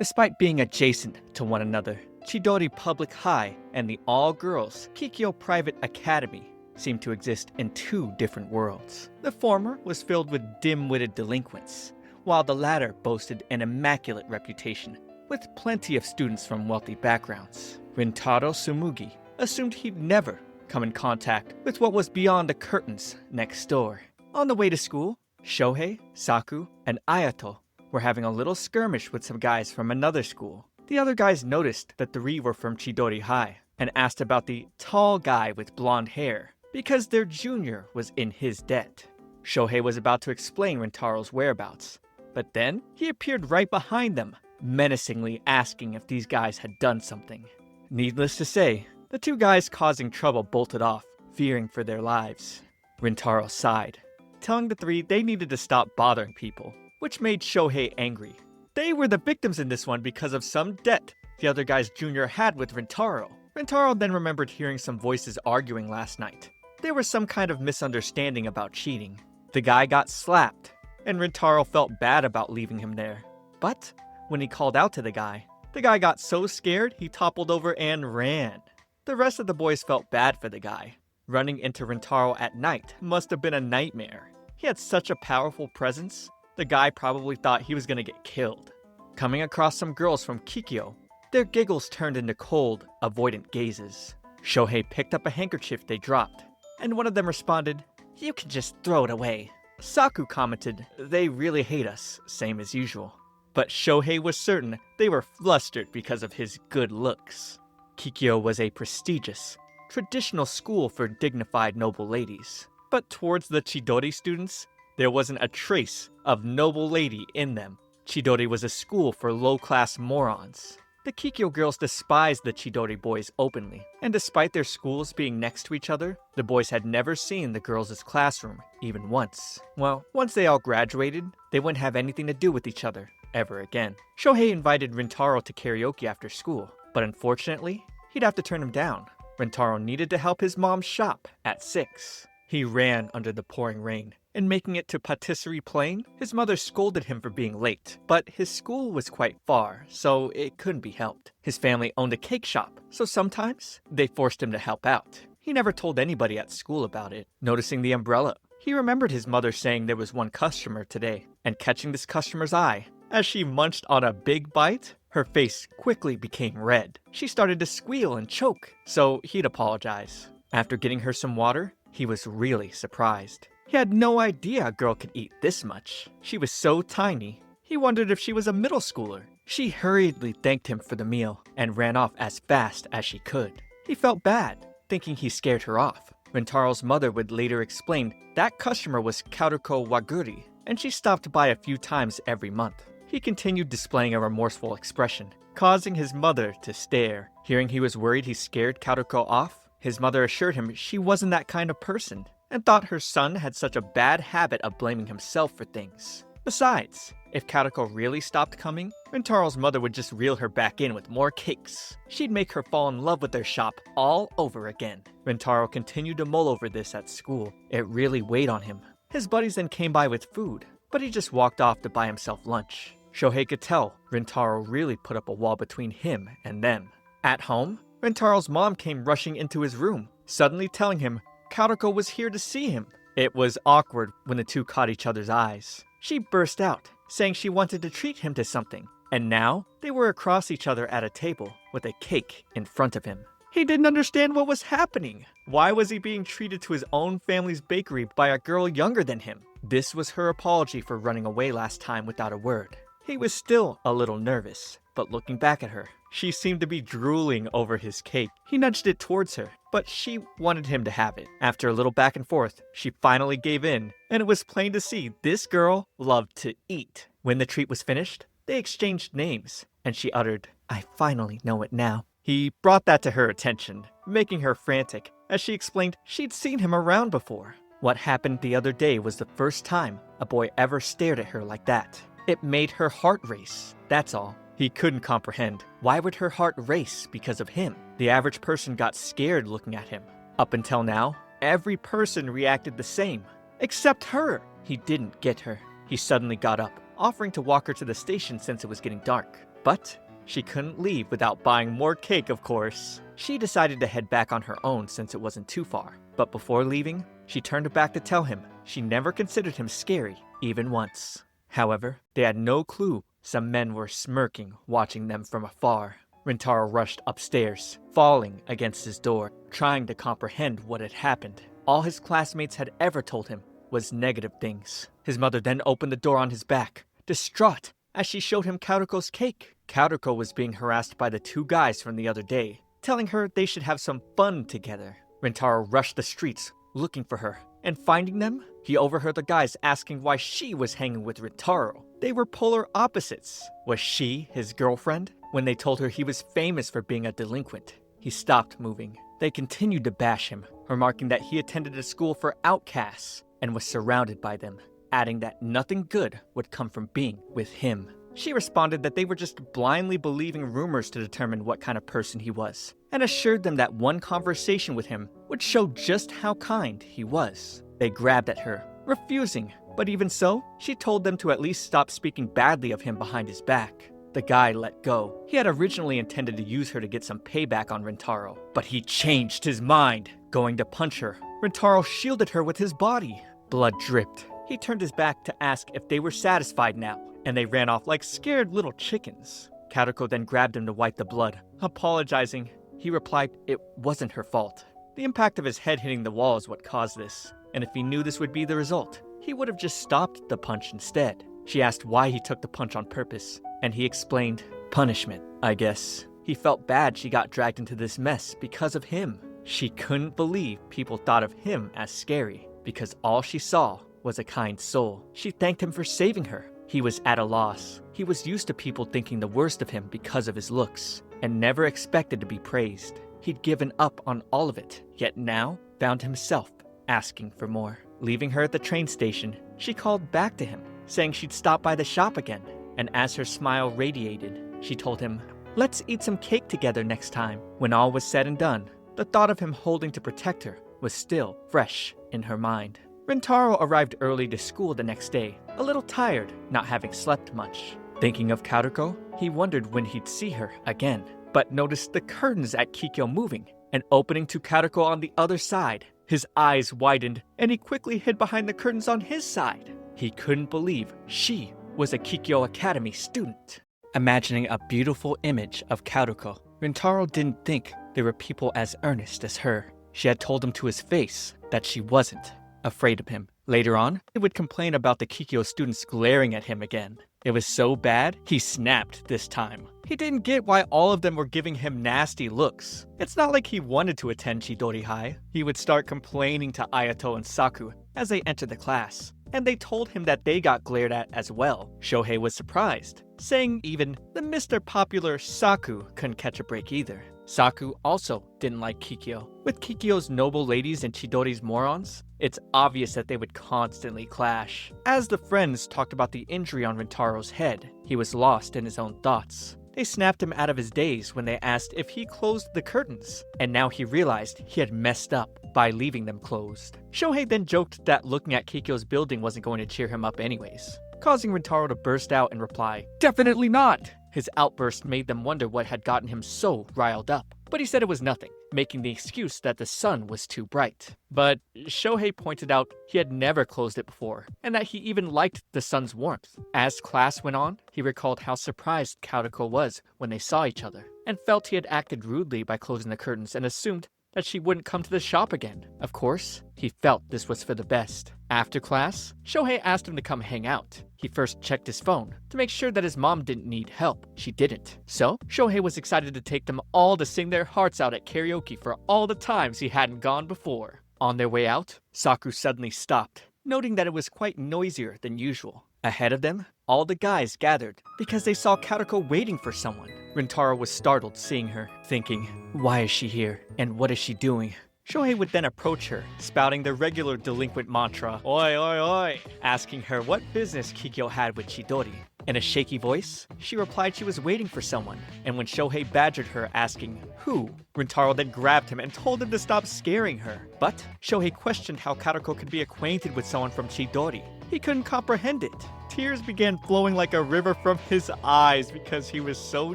Despite being adjacent to one another, Chidori Public High and the all-girls Kikyo Private Academy seemed to exist in two different worlds. The former was filled with dim-witted delinquents, while the latter boasted an immaculate reputation, with plenty of students from wealthy backgrounds. Rintaro Sumugi assumed he'd never come in contact with what was beyond the curtains next door. On the way to school, Shohei, Saku, and Ayato were having a little skirmish with some guys from another school. The other guys noticed that the three were from Chidori High and asked about the tall guy with blonde hair because their junior was in his debt. Shohei was about to explain Rintaro's whereabouts, but then he appeared right behind them, menacingly asking if these guys had done something. Needless to say, the two guys causing trouble bolted off, fearing for their lives. Rintaro sighed, telling the three they needed to stop bothering people, which made Shohei angry. They were the victims in this one because of some debt the other guy's junior had with Rintaro. Rintaro then remembered hearing some voices arguing last night. There was some kind of misunderstanding about cheating. The guy got slapped, and Rintaro felt bad about leaving him there. But when he called out to the guy got so scared he toppled over and ran. The rest of the boys felt bad for the guy. Running into Rintaro at night must have been a nightmare. He had such a powerful presence, the guy probably thought he was gonna get killed. Coming across some girls from Kikyo, their giggles turned into cold, avoidant gazes. Shohei picked up a handkerchief they dropped, and one of them responded, "You can just throw it away." Saku commented, "They really hate us, same as usual." But Shohei was certain they were flustered because of his good looks. Kikyo was a prestigious, traditional school for dignified noble ladies. But towards the Chidori students, there wasn't a trace of noble lady in them. Chidori was a school for low-class morons. The Kikyo girls despised the Chidori boys openly, and despite their schools being next to each other, the boys had never seen the girls' classroom, even once. Well, once they all graduated, they wouldn't have anything to do with each other, ever again. Shohei invited Rintaro to karaoke after school, but unfortunately, he'd have to turn him down. Rintaro needed to help his mom shop at 6. He ran under the pouring rain, and making it to Patisserie Plain, his mother scolded him for being late. But his school was quite far, so it couldn't be helped. His family owned a cake shop, so sometimes they forced him to help out. He never told anybody at school about it. Noticing the umbrella, he remembered his mother saying there was one customer today, and catching this customer's eye. As she munched on a big bite, her face quickly became red. She started to squeal and choke, so he'd apologize. After getting her some water, he was really surprised. He had no idea a girl could eat this much. She was so tiny, he wondered if she was a middle schooler. She hurriedly thanked him for the meal and ran off as fast as she could. He felt bad, thinking he scared her off. Rintaro's mother would later explain that customer was Karuko Waguri, and she stopped by a few times every month. He continued displaying a remorseful expression, causing his mother to stare. Hearing he was worried he scared Karuko off, his mother assured him she wasn't that kind of person, and thought her son had such a bad habit of blaming himself for things. Besides, if Karuko really stopped coming, Rintaro's mother would just reel her back in with more cakes. She'd make her fall in love with their shop all over again. Rintaro continued to mull over this at school. It really weighed on him. His buddies then came by with food, but he just walked off to buy himself lunch. Shohei could tell Rintaro really put up a wall between him and them. At home, Rintaro's mom came rushing into his room, suddenly telling him Karuko was here to see him. It was awkward when the two caught each other's eyes. She burst out, saying she wanted to treat him to something, and now they were across each other at a table with a cake in front of him. He didn't understand what was happening. Why was he being treated to his own family's bakery by a girl younger than him? This was her apology for running away last time without a word. He was still a little nervous, but looking back at her, she seemed to be drooling over his cake. He nudged it towards her, but she wanted him to have it. After a little back and forth, she finally gave in, and it was plain to see this girl loved to eat. When the treat was finished, they exchanged names, and she uttered, "I finally know it now." He brought that to her attention, making her frantic, as she explained she'd seen him around before. What happened the other day was the first time a boy ever stared at her like that. It made her heart race, that's all. He couldn't comprehend. Why would her heart race because of him? The average person got scared looking at him. Up until now, every person reacted the same, except her. He didn't get her. He suddenly got up, offering to walk her to the station since it was getting dark. But she couldn't leave without buying more cake, of course. She decided to head back on her own since it wasn't too far. But before leaving, she turned back to tell him she never considered him scary, even once. However, they had no clue some men were smirking, watching them from afar. Rintaro rushed upstairs, falling against his door, trying to comprehend what had happened. All his classmates had ever told him was negative things. His mother then opened the door on his back, distraught, as she showed him Karuko's cake. Karuko was being harassed by the two guys from the other day, telling her they should have some fun together. Rintaro rushed the streets, looking for her, and finding them, he overheard the guys asking why she was hanging with Rintaro. They were polar opposites. Was she his girlfriend? When they told her he was famous for being a delinquent, he stopped moving. They continued to bash him, remarking that he attended a school for outcasts and was surrounded by them, adding that nothing good would come from being with him. She responded that they were just blindly believing rumors to determine what kind of person he was, and assured them that one conversation with him would show just how kind he was. They grabbed at her, refusing, but even so, she told them to at least stop speaking badly of him behind his back. The guy let go. He had originally intended to use her to get some payback on Rintaro, but he changed his mind. Going to punch her, Rintaro shielded her with his body. Blood dripped. He turned his back to ask if they were satisfied now, and they ran off like scared little chickens. Karuko then grabbed him to wipe the blood. Apologizing, he replied it wasn't her fault. The impact of his head hitting the wall is what caused this, and if he knew this would be the result, he would have just stopped the punch instead. She asked why he took the punch on purpose, and he explained, punishment, I guess. He felt bad she got dragged into this mess because of him. She couldn't believe people thought of him as scary, because all she saw was a kind soul. She thanked him for saving her. He was at a loss. He was used to people thinking the worst of him because of his looks, and never expected to be praised. He'd given up on all of it, yet now found himself asking for more. Leaving her at the train station, she called back to him, saying she'd stop by the shop again. And as her smile radiated, she told him, let's eat some cake together next time. When all was said and done, the thought of him holding to protect her was still fresh in her mind. Rintaro arrived early to school the next day, a little tired, not having slept much. Thinking of Karuko, he wondered when he'd see her again, but noticed the curtains at Kikyo moving and opening to Karuko on the other side. His eyes widened, and he quickly hid behind the curtains on his side. He couldn't believe she was a Kikyo Academy student. Imagining a beautiful image of Karuko, Rintaro didn't think there were people as earnest as her. She had told him to his face that she wasn't afraid of him. Later on, he would complain about the Kikyo students glaring at him again. It was so bad, he snapped this time. He didn't get why all of them were giving him nasty looks. It's not like he wanted to attend Chidori High. He would start complaining to Ayato and Saku as they entered the class, and they told him that they got glared at as well. Shohei was surprised, saying even the Mr. Popular Saku couldn't catch a break either. Saku also didn't like Kikyo. With Kikyo's noble ladies and Chidori's morons, it's obvious that they would constantly clash. As the friends talked about the injury on Rintaro's head, he was lost in his own thoughts. They snapped him out of his daze when they asked if he closed the curtains, and now he realized he had messed up by leaving them closed. Shohei then joked that looking at Kikyo's building wasn't going to cheer him up anyways, causing Rintaro to burst out and reply, "Definitely not!" His outburst made them wonder what had gotten him so riled up, but he said it was nothing, making the excuse that the sun was too bright. But Shohei pointed out he had never closed it before, and that he even liked the sun's warmth. As class went on, he recalled how surprised Karuko was when they saw each other, and felt he had acted rudely by closing the curtains and assumed that she wouldn't come to the shop again. Of course, he felt this was for the best. After class, Shohei asked him to come hang out. He first checked his phone to make sure that his mom didn't need help. She didn't. So, Shohei was excited to take them all to sing their hearts out at karaoke for all the times he hadn't gone before. On their way out, Saku suddenly stopped, noting that it was quite noisier than usual. Ahead of them, all the guys gathered because they saw Karuko waiting for someone. Rintaro was startled seeing her, thinking, why is she here, and what is she doing? Shohei would then approach her, spouting the regular delinquent mantra, "Oi, oi, oi," asking her what business Kikyo had with Chidori. In a shaky voice, she replied she was waiting for someone, and when Shohei badgered her asking, who, Rintaro then grabbed him and told him to stop scaring her. But Shohei questioned how Karuko could be acquainted with someone from Chidori. He couldn't comprehend it. Tears began flowing like a river from his eyes because he was so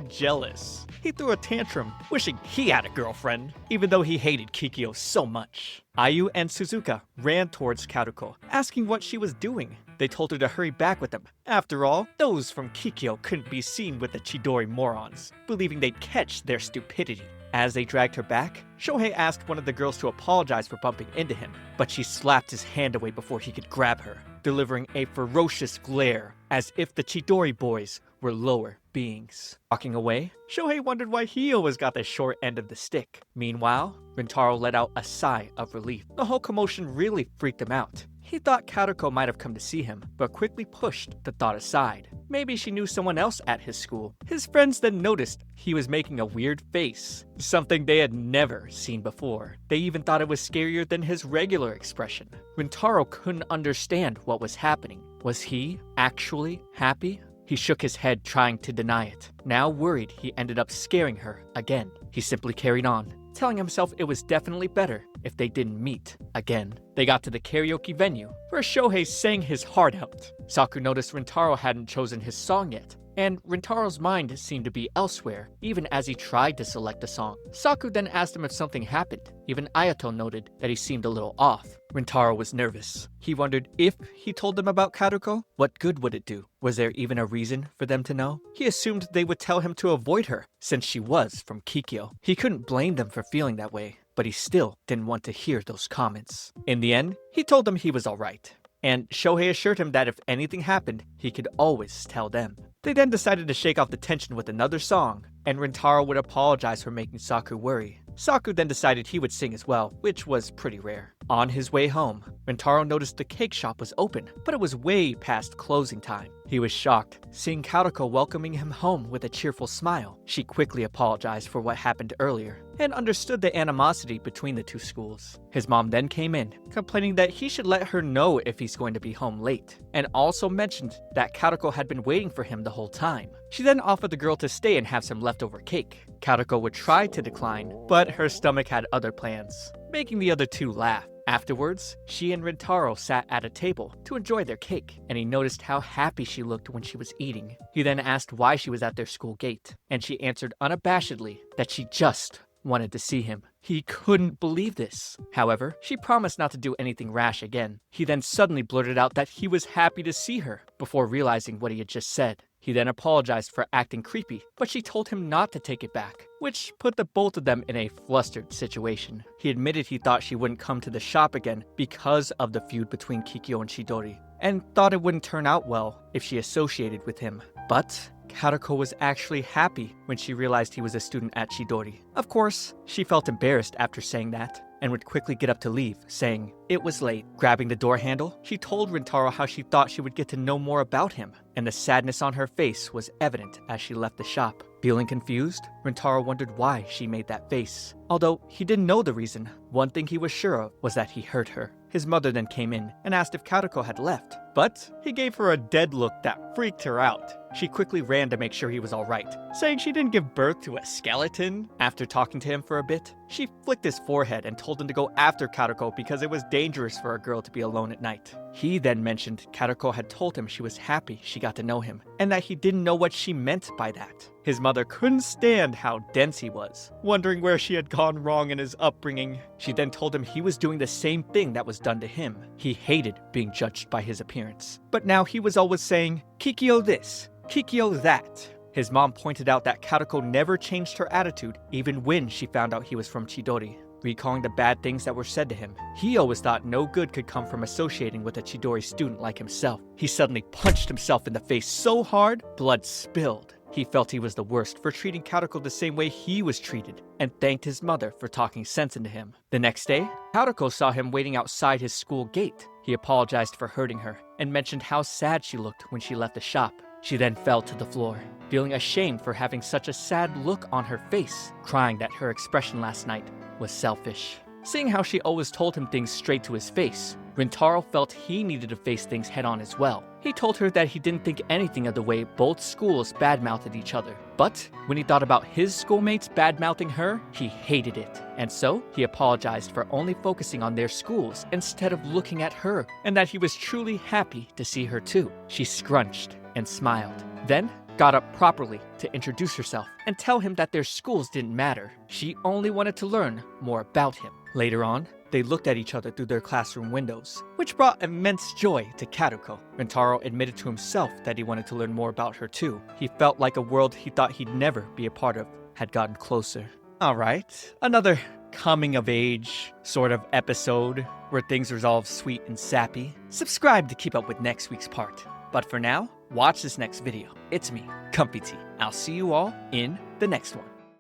jealous. He threw a tantrum, wishing he had a girlfriend, even though he hated Kikyo so much. Ayu and Suzuka ran towards Karuko, asking what she was doing. They told her to hurry back with them. After all, those from Kikyo couldn't be seen with the Chidori morons, believing they'd catch their stupidity. As they dragged her back, Shohei asked one of the girls to apologize for bumping into him, but she slapped his hand away before he could grab her, delivering a ferocious glare as if the Chidori boys were lower beings. Walking away, Shohei wondered why he always got the short end of the stick. Meanwhile, Rintaro let out a sigh of relief. The whole commotion really freaked him out. He thought Karuko might have come to see him, but quickly pushed the thought aside. Maybe she knew someone else at his school. His friends then noticed he was making a weird face, something they had never seen before. They even thought it was scarier than his regular expression. Rintaro couldn't understand what was happening. Was he actually happy? He shook his head, trying to deny it. Now worried he ended up scaring her again, he simply carried on, telling himself it was definitely better if they didn't meet again. They got to the karaoke venue, where Shohei sang his heart out. Saku noticed Rintaro hadn't chosen his song yet, and Rintaro's mind seemed to be elsewhere, even as he tried to select a song. Saku then asked him if something happened. Even Ayato noted that he seemed a little off. Rintaro was nervous. He wondered if he told them about Karuko, what good would it do? Was there even a reason for them to know? He assumed they would tell him to avoid her, since she was from Kikyo. He couldn't blame them for feeling that way, but he still didn't want to hear those comments. In the end, he told them he was alright, and Shohei assured him that if anything happened, he could always tell them. They then decided to shake off the tension with another song, and Rintaro would apologize for making Saku worry. Saku then decided he would sing as well, which was pretty rare. On his way home, Rintaro noticed the cake shop was open, but it was way past closing time. He was shocked, seeing Karuko welcoming him home with a cheerful smile. She quickly apologized for what happened earlier, and understood the animosity between the two schools. His mom then came in, complaining that he should let her know if he's going to be home late, and also mentioned that Karuko had been waiting for him the whole time. She then offered the girl to stay and have some leftover cake. Karuko would try to decline, but her stomach had other plans, making the other two laugh. Afterwards, she and Rintaro sat at a table to enjoy their cake, and he noticed how happy she looked when she was eating. He then asked why she was at their school gate, and she answered unabashedly that she just wanted to see him. He couldn't believe this. However, she promised not to do anything rash again. He then suddenly blurted out that he was happy to see her, before realizing what he had just said. He then apologized for acting creepy, but she told him not to take it back, which put the both of them in a flustered situation. He admitted he thought she wouldn't come to the shop again because of the feud between Kikyo and Chidori, and thought it wouldn't turn out well if she associated with him. But Karuko was actually happy when she realized he was a student at Chidori. Of course, she felt embarrassed after saying that, and would quickly get up to leave, saying it was late. Grabbing the door handle, she told Rintaro how she thought she would get to know more about him, and the sadness on her face was evident as she left the shop. Feeling confused, Rintaro wondered why she made that face. Although he didn't know the reason, one thing he was sure of was that he hurt her. His mother then came in and asked if Karuko had left, but he gave her a dead look that freaked her out. She quickly ran to make sure he was alright, saying she didn't give birth to a skeleton. After talking to him for a bit, she flicked his forehead and told him to go after Karuko because it was dangerous for a girl to be alone at night. He then mentioned Karuko had told him she was happy she got to know him, and that he didn't know what she meant by that. His mother couldn't stand how dense he was, wondering where she had gone wrong in his upbringing. She then told him he was doing the same thing that was done to him. He hated being judged by his appearance. But now he was always saying, Kikyo this, Kikyo that. His mom pointed out that Karuko never changed her attitude, even when she found out he was from Chidori. Recalling the bad things that were said to him, he always thought no good could come from associating with a Chidori student like himself. He suddenly punched himself in the face so hard, blood spilled. He felt he was the worst for treating Karuko the same way he was treated, and thanked his mother for talking sense into him. The next day, Karuko saw him waiting outside his school gate. He apologized for hurting her, and mentioned how sad she looked when she left the shop. She then fell to the floor, feeling ashamed for having such a sad look on her face, crying that her expression last night was selfish. Seeing how she always told him things straight to his face, Rintaro felt he needed to face things head on as well. He told her that he didn't think anything of the way both schools badmouthed each other, But when he thought about his schoolmates bad-mouthing her, he hated it. And so, he apologized for only focusing on their schools instead of looking at her, and that he was truly happy to see her too. She scrunched and smiled, then got up properly to introduce herself and tell him that their schools didn't matter. She only wanted to learn more about him. Later on, they looked at each other through their classroom windows, which brought immense joy to Karuko. When Taro admitted to himself that he wanted to learn more about her too, he felt like a world he thought he'd never be a part of had gotten closer. Alright, another coming-of-age sort of episode where things resolve sweet and sappy. Subscribe to keep up with next week's part. But for now, watch this next video. It's me, ComfyTea. I'll see you all in the next one.